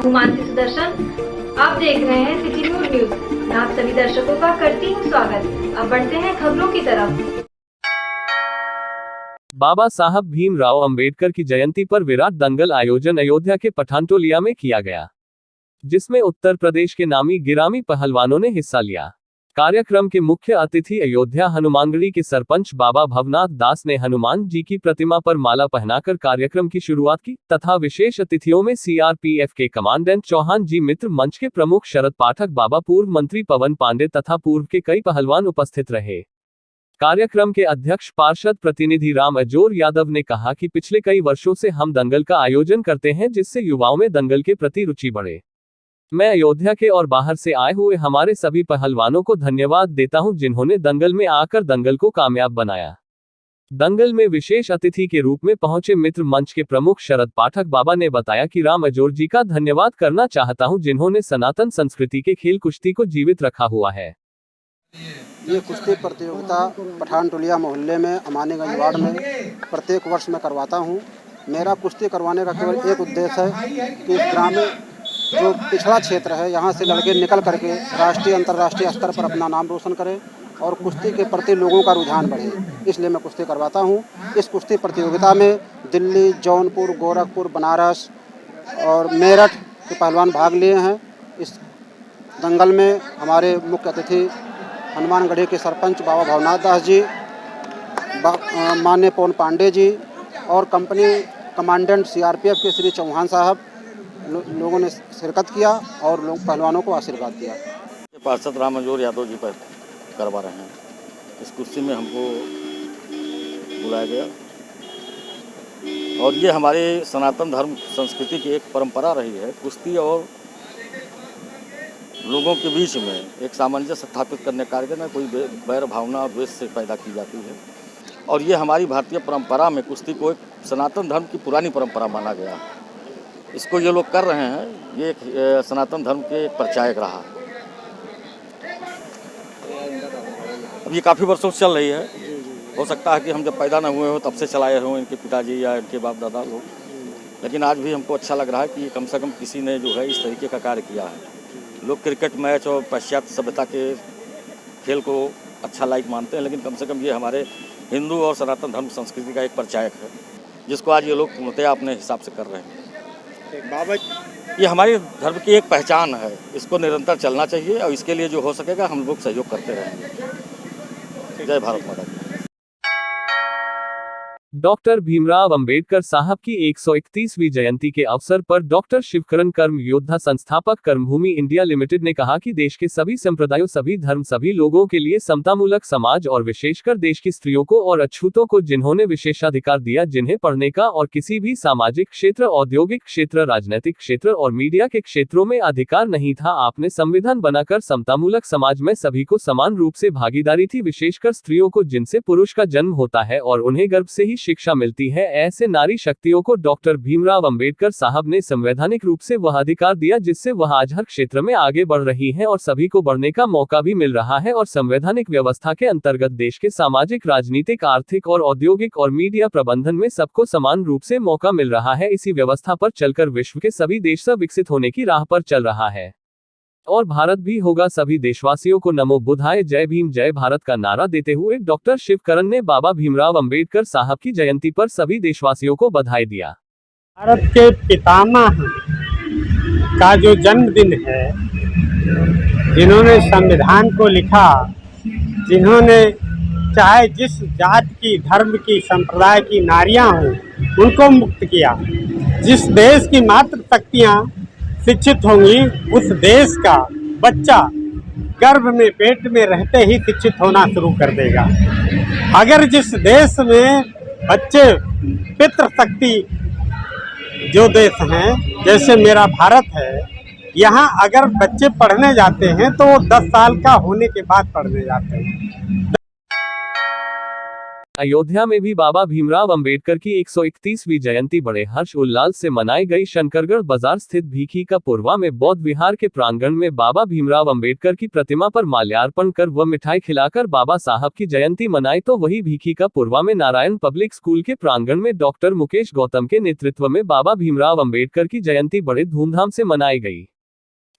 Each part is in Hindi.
हूँ मानसी सुदर्शन। आप देख रहे हैं सिटी न्यूज। मैं आप सभी दर्शकों का करती हूँ स्वागत। अब बढ़ते हैं खबरों की तरफ। बाबा साहब भीमराव अंबेडकर की जयंती पर विराट दंगल आयोजन अयोध्या के पठानटोलिया में किया गया, जिसमें उत्तर प्रदेश के नामी गिरामी पहलवानों ने हिस्सा लिया। कार्यक्रम के मुख्य अतिथि अयोध्या हनुमानगढ़ी के सरपंच बाबा भवनाथ दास ने हनुमान जी की प्रतिमा पर माला पहनाकर कार्यक्रम की शुरुआत की तथा विशेष अतिथियों में सीआरपीएफ के कमांडेंट चौहान जी, मित्र मंच के प्रमुख शरद पाठक, बाबा पूर्व मंत्री पवन पांडे तथा पूर्व के कई पहलवान उपस्थित रहे। कार्यक्रम के अध्यक्ष पार्षद प्रतिनिधि राम अजोर यादव ने कहा कि पिछले कई वर्षों से हम दंगल का आयोजन करते हैं, जिससे युवाओं में दंगल के प्रति रुचि बढ़े। मैं अयोध्या के और बाहर से आए हुए हमारे सभी पहलवानों को धन्यवाद देता हूं, जिन्होंने दंगल में आकर दंगल को कामयाब बनाया। दंगल में विशेष अतिथि के रूप में पहुंचे मित्र मंच के प्रमुख शरद पाठक बाबा ने बताया कि राम अजोर जी का धन्यवाद करना चाहता हूं, जिन्होंने सनातन संस्कृति के खेल कुश्ती को जीवित रखा हुआ है। ये कुश्ती प्रतियोगिता पठानटोलिया मोहल्ले में अमानीगंज वार्ड में प्रत्येक वर्ष में करवाता हूँ। मेरा कुश्ती करवाने का केवल एक उद्देश्य है कि ग्रामीण जो पिछड़ा क्षेत्र है यहाँ से लड़के निकल करके राष्ट्रीय अंतर्राष्ट्रीय स्तर पर अपना नाम रोशन करें और कुश्ती के प्रति लोगों का रुझान बढ़े, इसलिए मैं कुश्ती करवाता हूँ। इस कुश्ती प्रतियोगिता में दिल्ली, जौनपुर, गोरखपुर, बनारस और मेरठ के पहलवान भाग लिए हैं। इस दंगल में हमारे मुख्य अतिथि हनुमानगढ़ी के सरपंच बाबा भवनाथ दास जी, माननीय पवन पांडे जी और कंपनी कमांडेंट सीआरपीएफ के श्री चौहान साहब लोगों ने शिरकत किया और लोग पहलवानों को आशीर्वाद दिया। पार्षद राम अजोर यादव जी पर करवा रहे हैं। इस कुश्ती में हमको बुलाया गया और ये हमारे सनातन धर्म संस्कृति की एक परंपरा रही है। कुश्ती और लोगों के बीच में एक सामंजस्य स्थापित करने का कार्यक्रम है। कोई बैर भावना द्वेष से पैदा की जाती है और ये हमारी भारतीय परंपरा में कुश्ती को एक सनातन धर्म की पुरानी परंपरा माना गया। इसको ये लोग कर रहे हैं, ये एक सनातन धर्म के एक प्रचायक रहा। अब ये काफ़ी वर्षों से चल रही है। हो सकता है कि हम जब पैदा न हुए हो तब से चलाए हों इनके पिताजी या इनके बाप दादा लोग, लेकिन आज भी हमको अच्छा लग रहा है कि कम से कम किसी ने जो है इस तरीके का कार्य किया है। लोग क्रिकेट मैच और पाश्चात्य सभ्यता के खेल को अच्छा लाइक मानते हैं, लेकिन कम से कम ये हमारे हिंदू और सनातन धर्म संस्कृति का एक प्रचायक है, जिसको आज ये लोग पूर्णतः अपने हिसाब से कर रहे हैं। बाबा ये हमारे धर्म की एक पहचान है, इसको निरंतर चलना चाहिए और इसके लिए जो हो सकेगा हम लोग सहयोग करते रहेंगे। जय भारत माता की। डॉक्टर भीमराव अंबेडकर साहब की 131वीं जयंती के अवसर पर डॉक्टर शिवकरण कर्म योद्धा संस्थापक कर्मभूमि इंडिया लिमिटेड ने कहा कि देश के सभी संप्रदायों, सभी धर्म, सभी लोगों के लिए समतामूलक समाज और विशेषकर देश की स्त्रियों को और अछूतों को जिन्होंने विशेषाधिकार दिया, जिन्हें पढ़ने का और किसी भी सामाजिक क्षेत्र, औद्योगिक क्षेत्र, राजनीतिक क्षेत्र और मीडिया के क्षेत्रों में अधिकार नहीं था, आपने संविधान बनाकर समतामूलक समाज में सभी को समान रूप से भागीदारी थी, विशेषकर स्त्रियों को जिनसे पुरुष का जन्म होता है और उन्हें गर्भ से ही शिक्षा मिलती है। ऐसे नारी शक्तियों को डॉक्टर भीमराव अंबेडकर साहब ने संवैधानिक रूप से वह अधिकार दिया जिससे वह आज हर क्षेत्र में आगे बढ़ रही है और सभी को बढ़ने का मौका भी मिल रहा है और संवैधानिक व्यवस्था के अंतर्गत देश के सामाजिक, राजनीतिक, आर्थिक और औद्योगिक और मीडिया प्रबंधन में सबको समान रूप से मौका मिल रहा है। इसी व्यवस्था पर चलकर विश्व के सभी देश विकसित होने की राह पर चल रहा है और भारत भी होगा। सभी देशवासियों को नमो बुद्धाय, जय भीम, जय भारत का नारा देते हुए डॉक्टर शिवकरण ने बाबा भीमराव अंबेडकर साहब की जयंती पर सभी देशवासियों को बधाई दिया। भारत के पितामह का जो जन्मदिन है, जिन्होंने संविधान को लिखा, जिन्होंने चाहे जिस जात की, धर्म की, संप्रदाय की नारियां हों उनको मुक्त किया, जिस देश की मातृ शक्तियां शिक्षित होंगी उस देश का बच्चा गर्भ में, पेट में रहते ही शिक्षित होना शुरू कर देगा। अगर जिस देश में बच्चे पितृशक्ति जो देश हैं, जैसे मेरा भारत है, यहाँ अगर बच्चे पढ़ने जाते हैं तो वो 10 साल का होने के बाद पढ़ने जाते हैं। अयोध्या में भी बाबा भीमराव अंबेडकर की 131वीं जयंती बड़े हर्ष उल्लास से मनाई गई। शंकरगढ़ बाजार स्थित भीखी का पुरवा में बौद्ध विहार के प्रांगण में बाबा भीमराव अंबेडकर की प्रतिमा पर माल्यार्पण कर व मिठाई खिलाकर बाबा साहब की जयंती मनाई। तो वही भीखी का पुरवा में नारायण पब्लिक स्कूल के प्रांगण में डॉक्टर मुकेश गौतम के नेतृत्व में बाबा भीमराव अंबेडकर की जयंती बड़े धूमधाम से मनाई गई।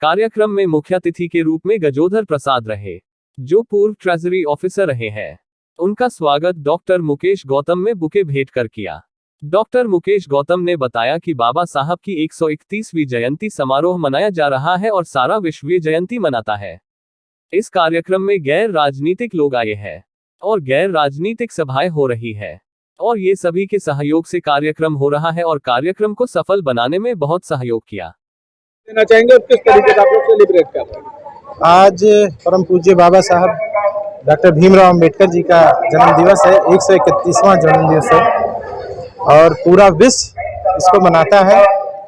कार्यक्रम में मुख्य अतिथि के रूप में गजोधर प्रसाद रहे, जो पूर्व ट्रेजरी ऑफिसर रहे हैं। उनका स्वागत डॉक्टर मुकेश गौतम ने बुके भेंट कर किया। डॉक्टर मुकेश गौतम ने बताया कि बाबा साहब की 131वीं जयंती समारोह मनाया जा रहा है और सारा विश्व जयंती मनाता है। इस कार्यक्रम में गैर राजनीतिक लोग आए हैं और गैर राजनीतिक सभाएं हो रही है और ये सभी के सहयोग से कार्यक्रम हो रहा है और कार्यक्रम को सफल बनाने में बहुत सहयोग किया। देना चाहेंगे किस तरीके से आप लोग सेलिब्रेट कर रहे हैं? आज परम पूज्य बाबा साहब डॉक्टर भीमराव अंबेडकर जी का जन्म दिवस है, 131वां जन्म दिवस है और पूरा विश्व इसको मनाता है।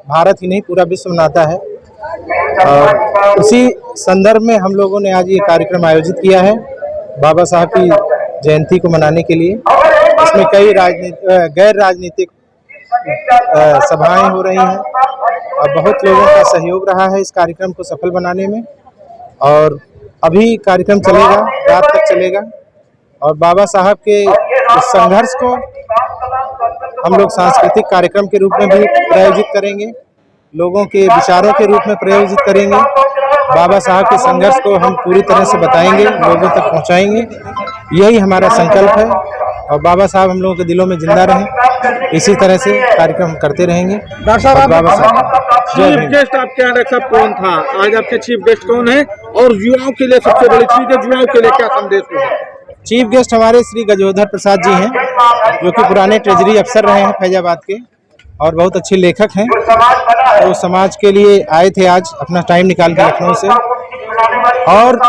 भारत ही नहीं, पूरा विश्व मनाता है। और उसी संदर्भ में हम लोगों ने आज ये कार्यक्रम आयोजित किया है बाबा साहब की जयंती को मनाने के लिए। इसमें कई गैर राजनीतिक सभाएं हो रही हैं और बहुत लोगों का सहयोग रहा है इस कार्यक्रम को सफल बनाने में। और अभी कार्यक्रम चलेगा, रात तक चलेगा और बाबा साहब के इस संघर्ष को हम लोग सांस्कृतिक कार्यक्रम के रूप में भी प्रायोजित करेंगे, लोगों के विचारों के रूप में प्रायोजित करेंगे। बाबा साहब के संघर्ष को हम पूरी तरह से बताएंगे, लोगों तक पहुंचाएंगे। यही हमारा संकल्प है और बाबा साहब हम लोगों के दिलों में जिंदा रहें, इसी तरह से कार्यक्रम करते रहेंगे। डॉक्टर साहब, बाबा साहब चीफ गेस्ट आपके यहाँ सब कौन था? आज आपके चीफ गेस्ट कौन है और युवाओं के लिए सबसे बड़ी चीज है, युवाओं के लिए क्या संदेश होगा? चीफ गेस्ट हमारे श्री गजोधर प्रसाद जी हैं, जो कि पुराने ट्रेजरी अफसर रहे हैं फैजाबाद के और बहुत अच्छे लेखक हैं। तो समाज के लिए आए थे आज अपना टाइम निकाल के लखनऊ से। और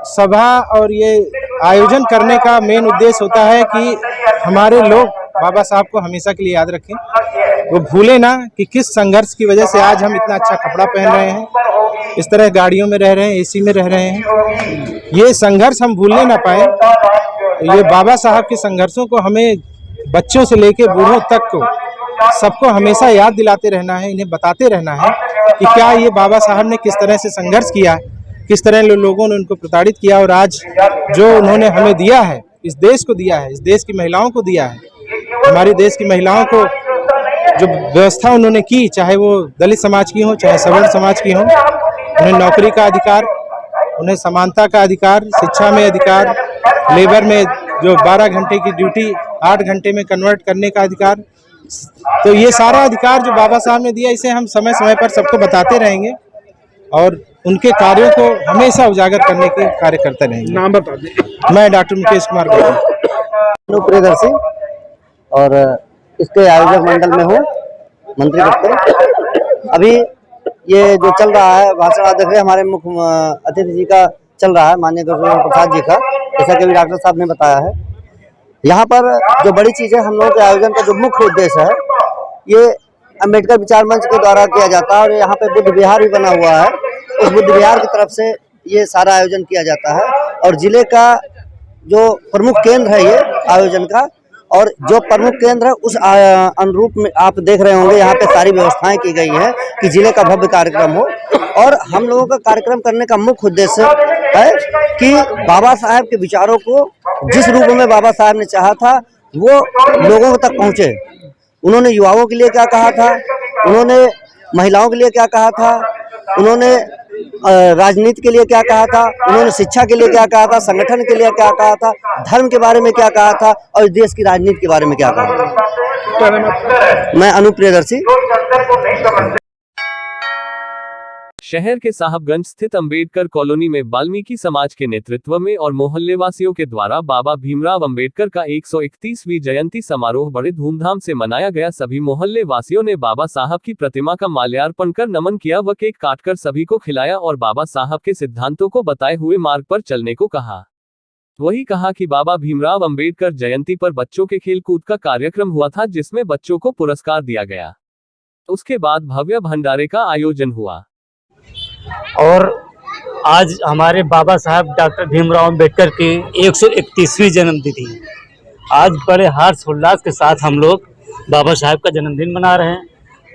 सभा और ये आयोजन करने का मेन उद्देश्य होता है कि हमारे लोग बाबा साहब को हमेशा के लिए याद रखें, वो भूले ना कि किस संघर्ष की वजह से आज हम इतना अच्छा कपड़ा पहन रहे हैं, इस तरह गाड़ियों में रह रहे हैं, एसी में रह रहे हैं। ये संघर्ष हम भूलने ना पाए। ये बाबा साहब के संघर्षों को हमें बच्चों से लेके बूढ़ों तक को सबको हमेशा याद दिलाते रहना है, इन्हें बताते रहना है कि क्या ये बाबा साहब ने किस तरह से संघर्ष किया, किस तरह लोगों ने उनको प्रताड़ित किया और आज जो उन्होंने हमें दिया है, इस देश को दिया है, इस देश की महिलाओं को दिया है। हमारे देश की महिलाओं को जो व्यवस्था उन्होंने की, चाहे वो दलित समाज की हो, चाहे सवर्ण समाज की हो, उन्हें नौकरी का अधिकार, उन्हें समानता का अधिकार, शिक्षा में अधिकार, लेबर में जो 12 घंटे की ड्यूटी 8 घंटे में कन्वर्ट करने का अधिकार। तो ये सारा अधिकार जो बाबा साहब ने दिया, इसे हम समय समय पर सबको बताते रहेंगे और उनके कार्यों को हमेशा उजागर करने के कार्य करते रहेंगे। नाम बता दें। मैं डॉक्टर मुकेश कुमार गौतम प्रियदर्शी और इसके आयोजक मंडल में हूँ, मंत्री दफ्तर। अभी ये जो चल रहा है भाषण अध्यक्ष हमारे मुख्य अतिथि जी का चल रहा है, माननीय गजोधर प्रसाद जी का, जैसा कि डॉक्टर साहब ने बताया है। यहाँ पर जो बड़ी चीज़ है, हम लोगों के आयोजन का जो मुख्य उद्देश्य है, ये अम्बेडकर विचार मंच के द्वारा किया जाता है और यहाँ पे बुद्ध विहार भी बना हुआ है। उस बुद्ध विहार की तरफ से ये सारा आयोजन किया जाता है और जिले का जो प्रमुख केंद्र है ये आयोजन का, और जो प्रमुख केंद्र है उस अनुरूप में आप देख रहे होंगे यहाँ पे सारी व्यवस्थाएं की गई हैं कि जिले का भव्य कार्यक्रम हो। और हम लोगों का कार्यक्रम करने का मुख्य उद्देश्य है कि बाबा साहब के विचारों को जिस रूप में बाबा साहब ने चाहा था वो लोगों तक पहुँचे। उन्होंने युवाओं के लिए क्या कहा था, उन्होंने महिलाओं के लिए क्या कहा था, उन्होंने राजनीति के लिए क्या कहा था, उन्होंने शिक्षा के लिए क्या कहा था, संगठन के लिए क्या कहा था, धर्म के बारे में क्या कहा था और देश की राजनीति के बारे में क्या कहा था। मैं अनूप प्रियदर्शी। शहर के साहबगंज स्थित अंबेडकर कॉलोनी में वाल्मीकि समाज के नेतृत्व में और मोहल्लेवासियों के द्वारा बाबा भीमराव अंबेडकर का 131वीं जयंती समारोह बड़े धूमधाम से मनाया गया। सभी मोहल्ले वासियों ने बाबा साहब की प्रतिमा का माल्यार्पण कर नमन किया व केक काटकर सभी को खिलाया और बाबा साहब के सिद्धांतों को बताए हुए मार्ग पर चलने को कहा। वही कहा कि बाबा भीमराव अंबेडकर जयंती पर बच्चों के खेल कूद का कार्यक्रम हुआ था, जिसमें बच्चों को पुरस्कार दिया गया। उसके बाद भव्य भंडारे का आयोजन हुआ। और आज हमारे बाबा साहब डॉक्टर भीमराव अंबेडकर की 131वीं जन्मतिथि आज बड़े हर्षोल्लास के साथ हम लोग बाबा साहब का जन्मदिन मना रहे हैं।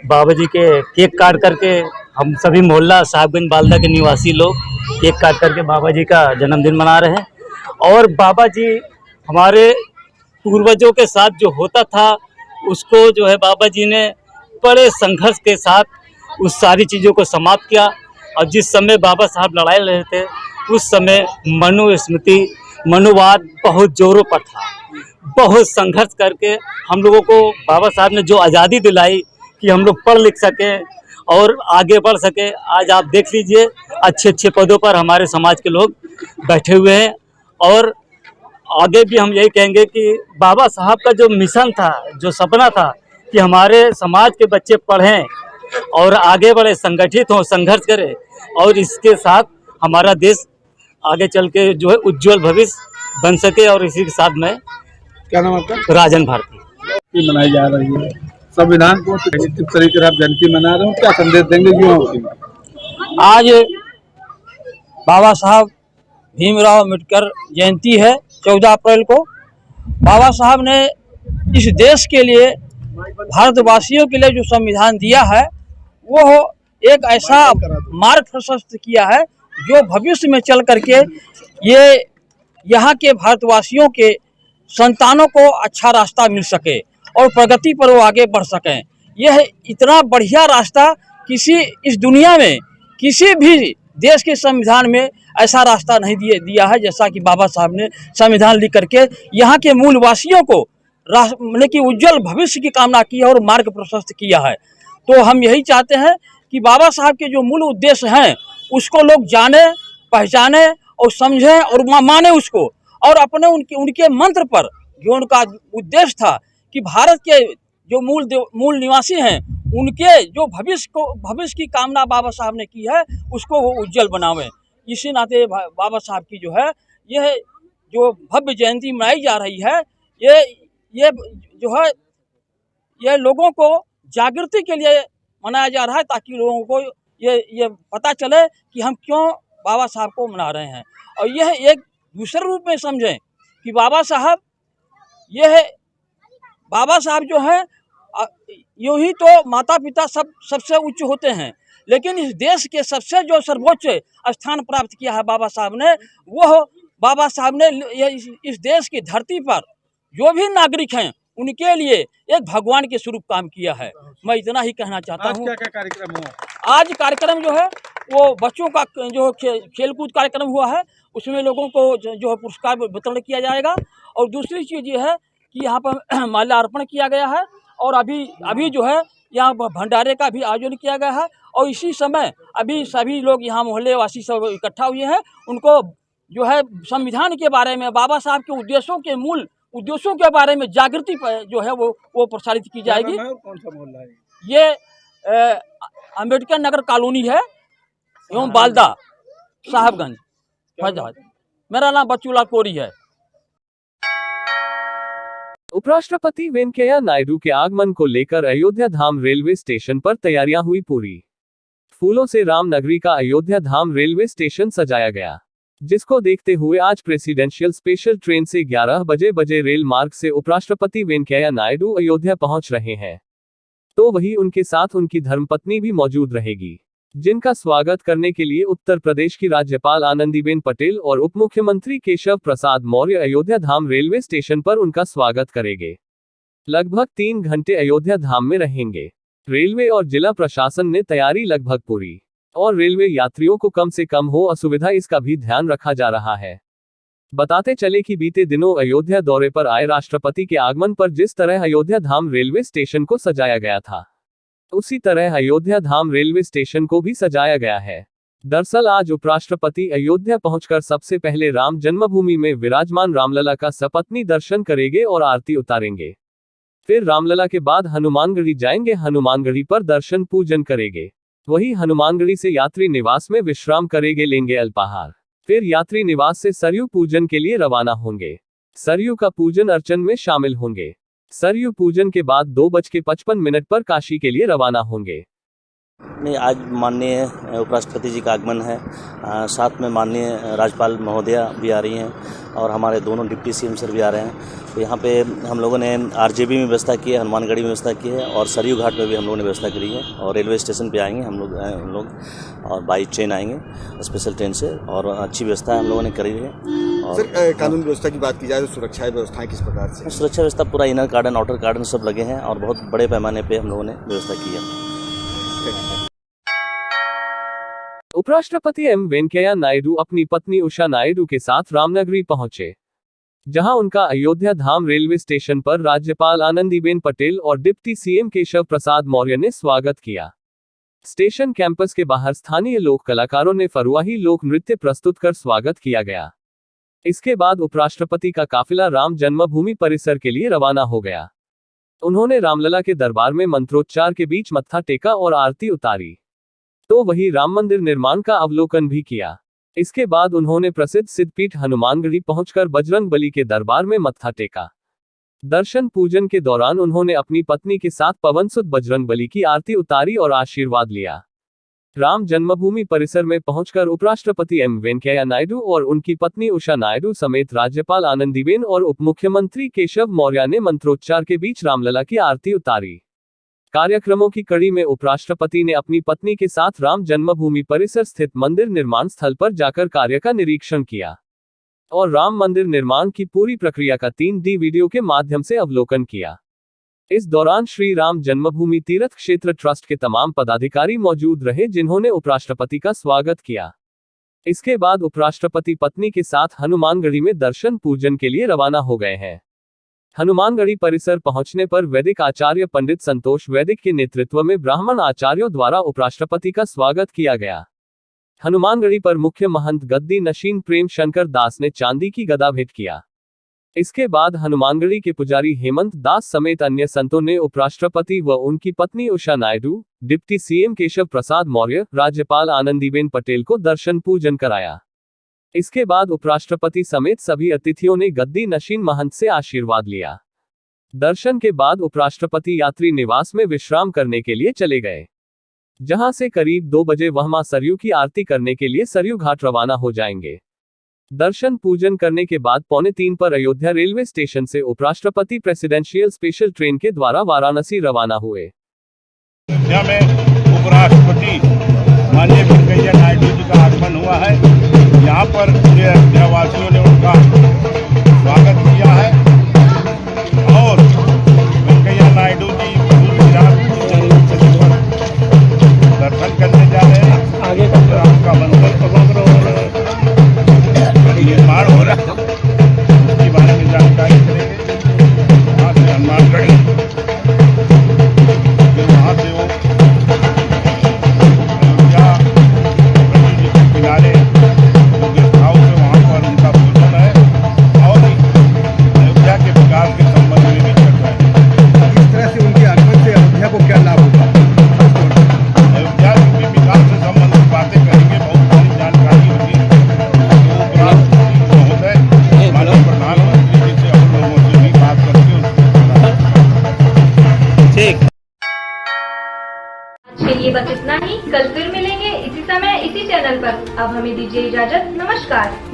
बाबा जी के केक काट करके हम सभी मोहल्ला साहबगंज बालदा के निवासी लोग केक काट करके बाबा जी का जन्मदिन मना रहे हैं। और बाबा जी हमारे पूर्वजों के साथ जो होता था उसको जो है बाबा जी ने बड़े संघर्ष के साथ उस सारी चीज़ों को समाप्त किया। और जिस समय बाबा साहब लड़ाई लड़ रहे थे उस समय मनुस्मृति मनुवाद बहुत जोरों पर था। बहुत संघर्ष करके हम लोगों को बाबा साहब ने जो आज़ादी दिलाई कि हम लोग पढ़ लिख सकें और आगे बढ़ सके। आज आप देख लीजिए अच्छे अच्छे पदों पर हमारे समाज के लोग बैठे हुए हैं। और आगे भी हम यही कहेंगे कि बाबा साहब का जो मिशन था, जो सपना था कि हमारे समाज के बच्चे पढ़ें और आगे बढ़े, संगठित हों, संघर्ष करें और इसके साथ हमारा देश आगे चल के जो है उज्जवल भविष्य बन सके। और इसी के साथ मैं क्या नाम आपका? राजन भारती। मनाई जा रही है संविधान को किस तरीके से आप जयंती मना रहे हो, क्या संदेश देंगे युवाओं के लिए? आज बाबा साहब भीमराव अम्बेडकर जयंती है 14 अप्रैल को। बाबा साहब ने इस देश के लिए, भारतवासियों के लिए जो संविधान दिया है वो एक ऐसा मार्ग प्रशस्त किया है जो भविष्य में चल करके ये यहाँ के भारतवासियों के संतानों को अच्छा रास्ता मिल सके और प्रगति पर वो आगे बढ़ सकें। यह इतना बढ़िया रास्ता किसी इस दुनिया में किसी भी देश के संविधान में ऐसा रास्ता नहीं दिया है जैसा कि बाबा साहब ने संविधान लिख करके यहाँ के मूलवासियों को मतलब कि उज्जवल भविष्य की कामना की है और मार्ग प्रशस्त किया है। तो हम यही चाहते हैं कि बाबा साहब के जो मूल उद्देश्य हैं उसको लोग जाने, पहचाने और समझें और माने उसको, और अपने उनके मंत्र पर जो उनका उद्देश्य था कि भारत के जो मूल निवासी हैं उनके जो भविष्य की कामना बाबा साहब ने की है उसको वो उज्जवल बनावें। इसी नाते बाबा साहब की जो है यह जो भव्य जयंती मनाई जा रही है ये जो है ये लोगों को जागृति के लिए मनाया जा रहा है ताकि लोगों को ये पता चले कि हम क्यों बाबा साहब को मना रहे हैं। और यह एक दूसरे रूप में समझें कि बाबा साहब जो है यूँ ही तो माता पिता सबसे उच्च होते हैं, लेकिन इस देश के सबसे जो सर्वोच्च स्थान प्राप्त किया है बाबा साहब ने, वो बाबा साहब ने इस देश की धरती पर जो भी नागरिक हैं उनके लिए एक भगवान के स्वरूप काम किया है। मैं इतना ही कहना चाहता हूँ। क्या क्या कार्यक्रम हुआ? आज कार्यक्रम जो है वो बच्चों का जो खेलकूद कार्यक्रम हुआ है, उसमें लोगों को जो है पुरस्कार वितरण किया जाएगा। और दूसरी चीज़ ये है कि यहाँ पर माल्यार्पण किया गया है और अभी जो है यहाँ भंडारे का भी आयोजन किया गया है। और इसी समय अभी सभी लोग यहाँ मोहल्ले वासी सब इकट्ठा हुए हैं, उनको जो है संविधान के बारे में, बाबा साहब के मूल उद्देश्यों के बारे में जागृति जो है वो प्रसारित की जाएगी। कौन सा मोहल्ला है? ये अम्बेडकर नगर कॉलोनी है एवं बालदा साहबगंज फैजाबाद। मेरा नाम बच्चूलाल कोरी है। उपराष्ट्रपति वेंकैया नायडू के आगमन को लेकर अयोध्या धाम रेलवे स्टेशन पर तैयारियां हुई पूरी। फूलों से रामनगरी का अयोध्या धाम रेलवे स्टेशन सजाया गया, जिसको देखते हुए आज प्रेसिडेंशियल स्पेशल ट्रेन से 11 बजे रेल मार्ग से उपराष्ट्रपति वेंकैया नायडू अयोध्या पहुंच रहे हैं। तो वही उनके साथ उनकी धर्मपत्नी भी मौजूद रहेगी, जिनका स्वागत करने के लिए उत्तर प्रदेश की राज्यपाल आनंदीबेन पटेल और उप मुख्यमंत्री केशव प्रसाद मौर्य अयोध्या धाम रेलवे स्टेशन पर उनका स्वागत करेंगे। लगभग 3 घंटे अयोध्या धाम में रहेंगे। रेलवे और जिला प्रशासन ने तैयारी लगभग पूरी, और रेलवे यात्रियों को कम से कम हो असुविधा इसका भी ध्यान रखा जा रहा है। बताते चले कि बीते दिनों अयोध्या दौरे पर आए राष्ट्रपति के आगमन पर जिस तरह अयोध्या धाम रेलवे स्टेशन को सजाया गया था, उसी तरह अयोध्या धाम रेलवे स्टेशन को भी सजाया गया है। दरअसल आज उपराष्ट्रपति अयोध्या पहुंचकर सबसे पहले राम जन्मभूमि में विराजमान रामलला का सपत्नी दर्शन करेंगे और आरती उतारेंगे। फिर रामलला के बाद हनुमानगढ़ी जाएंगे, हनुमानगढ़ी पर दर्शन पूजन करेंगे। वही हनुमानगढ़ी से यात्री निवास में विश्राम करेंगे, लेंगे अल्पाहार। फिर यात्री निवास से सरयू पूजन के लिए रवाना होंगे। सरयू का पूजन अर्चन में शामिल होंगे। सरयू पूजन के बाद 2:55 पर काशी के लिए रवाना होंगे। नहीं, आज माननीय उपराष्ट्रपति जी का आगमन है, साथ में माननीय राज्यपाल महोदया भी आ रही हैं और हमारे दोनों डिप्टी सीएम सर भी आ रहे हैं। तो यहाँ पे हम लोगों ने आरजेबी में व्यवस्था की है, हनुमानगढ़ी में व्यवस्था की है और सरयू घाट में भी हम लोगों ने व्यवस्था करी है। और रेलवे स्टेशन पे आएंगे हम लोग और बाई ट्रेन आएंगे स्पेशल ट्रेन से, और अच्छी व्यवस्था हम लोगों ने करी है। और सर, कानून व्यवस्था की बात की जाए तो सुरक्षा व्यवस्थाएं किस प्रकार से? सुरक्षा व्यवस्था पूरा इनर गार्डन आउटर गार्डन सब लगे हैं और बहुत बड़े पैमाने पर हम लोगों ने व्यवस्था की है। उपराष्ट्रपति एम वेंकैया नायडू अपनी पत्नी उषा नायडू के साथ रामनगरी पहुंचे, जहां उनका अयोध्या धाम रेलवे स्टेशन पर राज्यपाल आनंदीबेन पटेल और डिप्टी सीएम केशव प्रसाद मौर्य ने स्वागत किया। स्टेशन कैंपस के बाहर स्थानीय लोक कलाकारों ने फरुआही लोक नृत्य प्रस्तुत कर स्वागत किया गया। इसके बाद उपराष्ट्रपति का काफिला राम जन्मभूमि परिसर के लिए रवाना हो गया। उन्होंने रामलला के दरबार में मंत्रोच्चार के बीच मत्था टेका और आरती उतारी, तो वही राम मंदिर निर्माण का अवलोकन भी किया। इसके बाद उन्होंने प्रसिद्ध सिद्धपीठ हनुमानगढ़ी पहुंचकर बजरंगबली के दरबार में मत्था टेका। दर्शन पूजन के दौरान उन्होंने अपनी पत्नी के साथ पवनसुत बजरंगबली की आरती उतारी और आशीर्वाद लिया। राम जन्मभूमि परिसर में पहुंचकर उपराष्ट्रपति एम वेंकैया नायडू और उनकी पत्नी उषा नायडू समेत राज्यपाल आनंदीबेन और उपमुख्यमंत्री केशव मौर्य ने मंत्रोच्चार के बीच रामलला की आरती उतारी। कार्यक्रमों की कड़ी में उपराष्ट्रपति ने अपनी पत्नी के साथ राम जन्मभूमि परिसर स्थित मंदिर निर्माण स्थल पर जाकर कार्य का निरीक्षण किया और राम मंदिर निर्माण की पूरी प्रक्रिया का 3D वीडियो के माध्यम से अवलोकन किया। इस दौरान श्री राम जन्मभूमि तीर्थ क्षेत्र ट्रस्ट के तमाम पदाधिकारी मौजूद रहे, जिन्होंने उपराष्ट्रपति का स्वागत किया। इसके बाद उपराष्ट्रपति पत्नी के साथ हनुमानगढ़ी में दर्शन पूजन के लिए रवाना हो गए हैं। हनुमानगढ़ी परिसर पहुंचने पर वैदिक आचार्य पंडित संतोष वैदिक के नेतृत्व में ब्राह्मण आचार्यों द्वारा उपराष्ट्रपति का स्वागत किया गया। हनुमानगढ़ी पर मुख्य महंत गद्दी नशीन प्रेम शंकर दास ने चांदी की गदा भेंट किया। इसके बाद हनुमानगढ़ी के पुजारी हेमंत दास समेत अन्य संतों ने उपराष्ट्रपति व उनकी पत्नी उषा नायडू, डिप्टी सीएम केशव प्रसाद मौर्य, राज्यपाल आनंदीबेन पटेल को दर्शन पूजन कराया। इसके बाद उपराष्ट्रपति समेत सभी अतिथियों ने गद्दी नशीन महंत से आशीर्वाद लिया। दर्शन के बाद उपराष्ट्रपति यात्री निवास में विश्राम करने के लिए चले गए, जहां से करीब 2 बजे वह मां सरयू की आरती करने के लिए सरयू घाट रवाना हो जाएंगे। दर्शन पूजन करने के बाद 2:45 पर अयोध्या रेलवे स्टेशन से उपराष्ट्रपति प्रेसिडेंशियल स्पेशल ट्रेन के द्वारा वाराणसी रवाना हुए। अयोध्या में उपराष्ट्रपति माननीय वेंकैया नायडू जी का आगमन हुआ है। यहाँ पर पूरे अयोध्यावासियों ने उनका स्वागत किया है और वेंकैया नायडू जी दर्शन करने जा रहे हैं। आगे राम का मंदिर निर्माण हो रहा है, उसके बारे में जानकारी करेंगे। वहाँ से हनुमानगढ़ी, वहाँ से वो अयोध्या जी के किनारे गेस्ट हाउस है, वहाँ पर उनका भोजन है और अयोध्या के विकास के संबंध में भी चर्चा है। इस तरह से उनके आगमन से अयोध्या को क्या लाभ होगा? अयोध्या के विकास से संबंधित बातें करेंगे, बहुत सारी जानकारी होगी। माननीय प्रधानमंत्री जी से हम लोगों से भी बात करके ठीक। आज के लिए बस इतना ही। कल फिर मिलेंगे इसी समय इसी चैनल पर। अब हमें दीजिए इजाजत। नमस्कार।